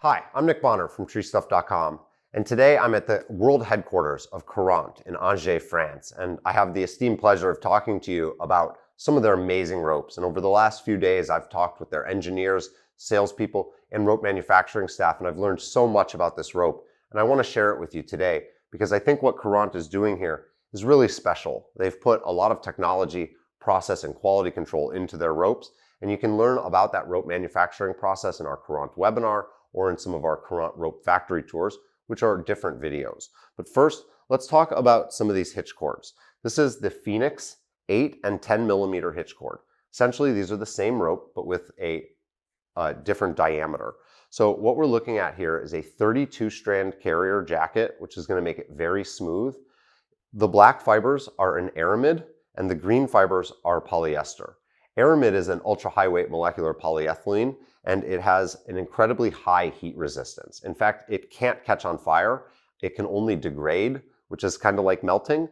Hi, I'm Nick Bonner from TreeStuff.com, and today I'm at the world headquarters of Courant in Angers, France, and I have the esteemed pleasure of talking to you about some of their amazing ropes. And over the last few days, I've talked with their engineers, salespeople, and rope manufacturing staff, and I've learned so much about this rope, and I want to share it with you today because I think what Courant is doing here is really special. They've put a lot of technology, process, and quality control into their ropes, and you can learn about that rope manufacturing process in our Courant webinar or in some of our Courant rope factory tours, which are different videos. But first, let's talk about some of these hitch cords. This is the Phoenix 8 and 10 millimeter hitch cord. Essentially, these are the same rope, but with a different diameter. So what we're looking at here is a 32 strand carrier jacket, which is going to make it very smooth. The black fibers are an aramid and the green fibers are polyester. Aramid is an ultra high weight molecular polyethylene, and it has an incredibly high heat resistance. In fact, it can't catch on fire. It can only degrade, which is kind of like melting,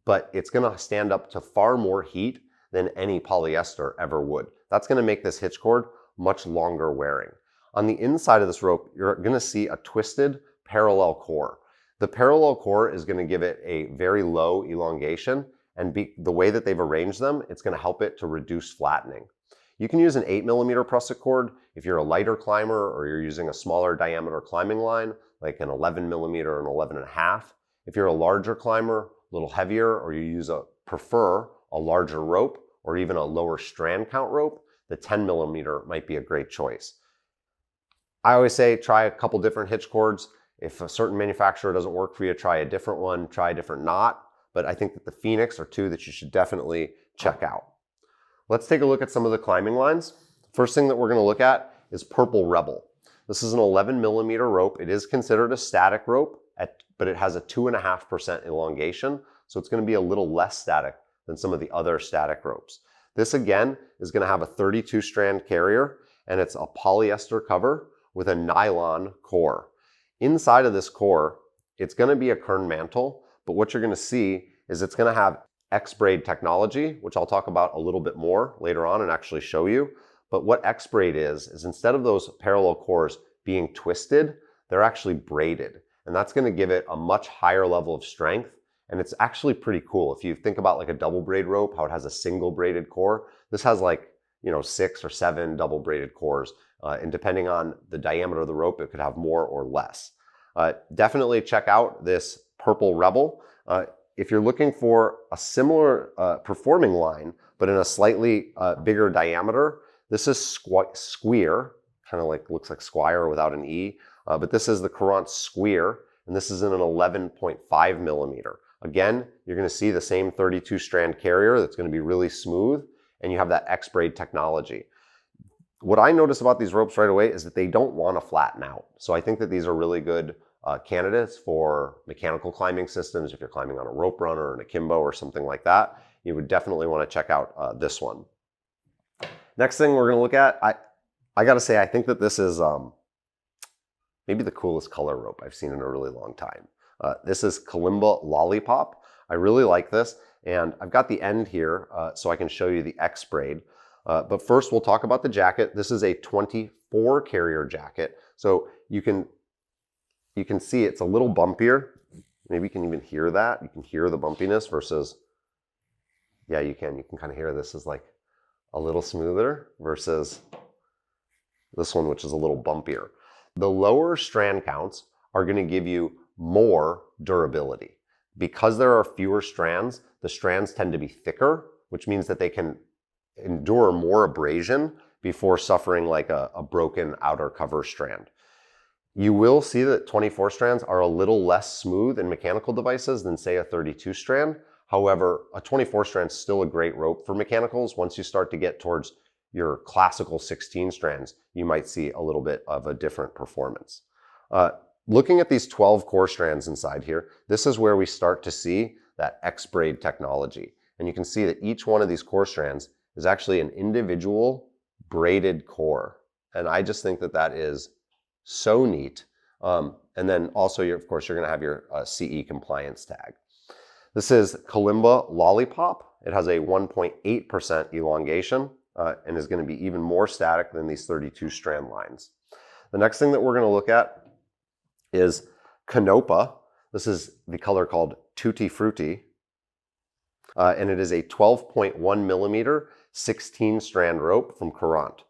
but it's going to stand up to far more heat than any polyester ever would. That's going to make this hitch cord much longer wearing. On the inside of this rope, you're going to see a twisted parallel core. The parallel core is going to give it a very low elongation, and the way that they've arranged them, it's going to help it to reduce flattening. You can use an 8 millimeter prusik cord if you're a lighter climber or you're using a smaller diameter climbing line, like an 11 millimeter and 11.5. If you're a larger climber, a little heavier, or you prefer a larger rope or even a lower strand count rope, the 10 millimeter might be a great choice. I always say try a couple different hitch cords. If a certain manufacturer doesn't work for you, try a different one, try a different knot. But I think that the Phoenix are two that you should definitely check out. Let's take a look at some of the climbing lines. First thing that we're going to look at is Purple Rebel. This is an 11 millimeter rope. It is considered a static rope, but it has a 2.5% elongation, so it's going to be a little less static than some of the other static ropes. This again is going to have a 32 strand carrier, and it's a polyester cover with a nylon core. Inside of this core, it's going to be a kern mantle, but what you're going to see is it's going to have X-braid technology, which I'll talk about a little bit more later on and actually show you. But what X-braid is instead of those parallel cores being twisted, they're actually braided. And that's going to give it a much higher level of strength. And it's actually pretty cool. If you think about like a double braid rope, how it has a single braided core, this has like, 6 or 7 double braided cores. And depending on the diameter of the rope, it could have more or less. Definitely check out this Purple Rebel. If you're looking for a similar performing line, but in a slightly bigger diameter, this is Squeer, kind of like looks like Squire without an E, but this is the Courant Squeer, and this is in an 11.5 millimeter. Again, you're going to see the same 32 strand carrier that's going to be really smooth, and you have that X-braid technology. What I notice about these ropes right away is that they don't want to flatten out. So I think that these are really good candidates for mechanical climbing systems. If you're climbing on a rope runner or an akimbo or something like that, you would definitely want to check out this one. Next thing we're going to look at, I got to say, I think that this is maybe the coolest color rope I've seen in a really long time. This is Kalimba Lollipop. I really like this, and I've got the end here so I can show you the X-braid. But first we'll talk about the jacket. This is a 24 carrier jacket. So you can see it's a little bumpier. Maybe you can even hear that. You can hear the bumpiness versus, yeah, you can kind of hear this is like a little smoother versus this one, which is a little bumpier. The lower strand counts are going to give you more durability. Because there are fewer strands, the strands tend to be thicker, which means that they can endure more abrasion before suffering like a broken outer cover strand. You will see that 24 strands are a little less smooth in mechanical devices than say a 32 strand. However, a 24 strand is still a great rope for mechanicals. Once you start to get towards your classical 16 strands, you might see a little bit of a different performance. Looking at these 12 core strands inside here, this is where we start to see that X-braid technology. And you can see that each one of these core strands is actually an individual braided core. And I just think that that is so neat. And then also, of course, you're going to have your CE compliance tag. This is Kalimba Lollipop. It has a 1.8% elongation and is going to be even more static than these 32 strand lines. The next thing that we're going to look at is Kanopa. This is the color called Tutti Frutti. And it is a 12.1 millimeter 16 strand rope from Courant.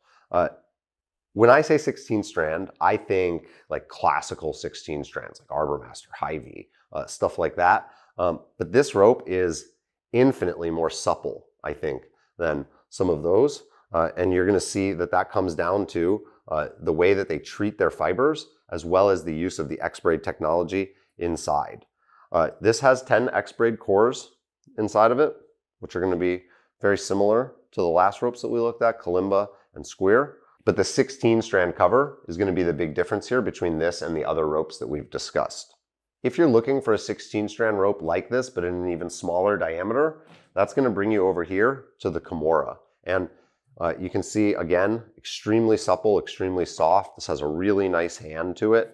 When I say 16 strand, I think like classical 16 strands, like Arbormaster, Hy-Vee, stuff like that. But this rope is infinitely more supple, I think, than some of those. And you're going to see that that comes down to the way that they treat their fibers, as well as the use of the X-braid technology inside. This has 10 X-braid cores inside of it, which are going to be very similar to the last ropes that we looked at, Kalimba and Square. But the 16 strand cover is going to be the big difference here between this and the other ropes that we've discussed. If you're looking for a 16 strand rope like this, but in an even smaller diameter, that's going to bring you over here to the Kamora. And you can see, again, extremely supple, extremely soft. This has a really nice hand to it.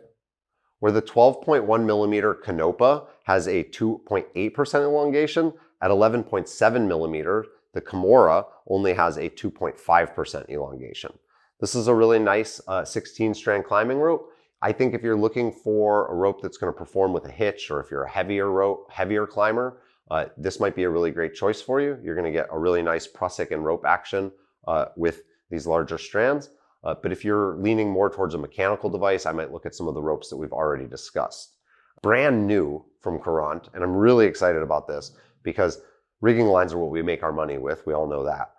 Where the 12.1 millimeter Kanopa has a 2.8% elongation, at 11.7 millimeter, the Kamora only has a 2.5% elongation. This is a really nice 16 strand climbing rope. I think if you're looking for a rope that's going to perform with a hitch, or if you're a heavier climber, this might be a really great choice for you. You're going to get a really nice prusik and rope action with these larger strands. But if you're leaning more towards a mechanical device, I might look at some of the ropes that we've already discussed. Brand new from Courant, and I'm really excited about this because rigging lines are what we make our money with, we all know that,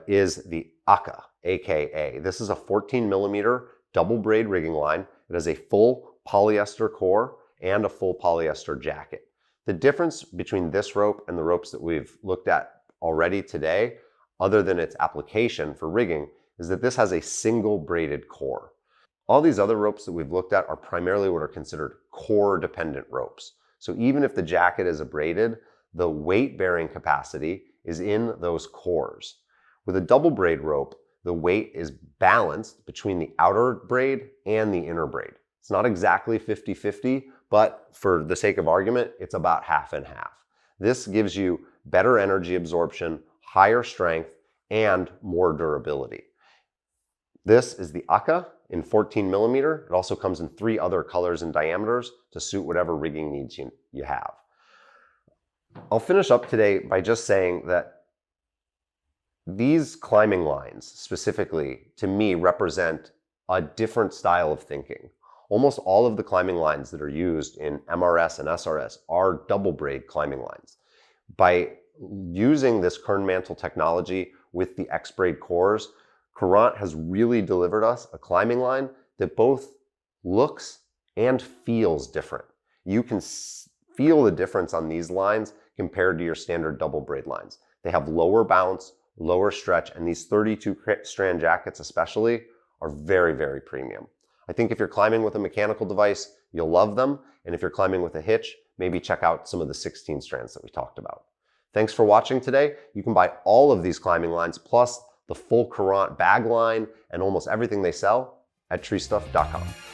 is the AKA, AKA. This is a 14 millimeter double braid rigging line. It has a full polyester core and a full polyester jacket. The difference between this rope and the ropes that we've looked at already today, other than its application for rigging, is that this has a single braided core. All these other ropes that we've looked at are primarily what are considered core dependent ropes. So even if the jacket is braided, the weight bearing capacity is in those cores. With a double braid rope, the weight is balanced between the outer braid and the inner braid. It's not exactly 50-50, but for the sake of argument, it's about half and half. This gives you better energy absorption, higher strength, and more durability. This is the AKA in 14 millimeter. It also comes in 3 other colors and diameters to suit whatever rigging needs you have. I'll finish up today by just saying that these climbing lines specifically, to me, represent a different style of thinking. Almost all of the climbing lines that are used in MRS and SRS are double braid climbing lines. By using this Kern mantle technology with the X-braid cores, Courant has really delivered us a climbing line that both looks and feels different. You can feel the difference on these lines compared to your standard double braid lines. They have lower bounce, lower stretch, and these 32 strand jackets especially are very, very premium. I think if you're climbing with a mechanical device, you'll love them. And if you're climbing with a hitch, maybe check out some of the 16 strands that we talked about. Thanks for watching today. You can buy all of these climbing lines plus the full Courant bag line and almost everything they sell at TreeStuff.com.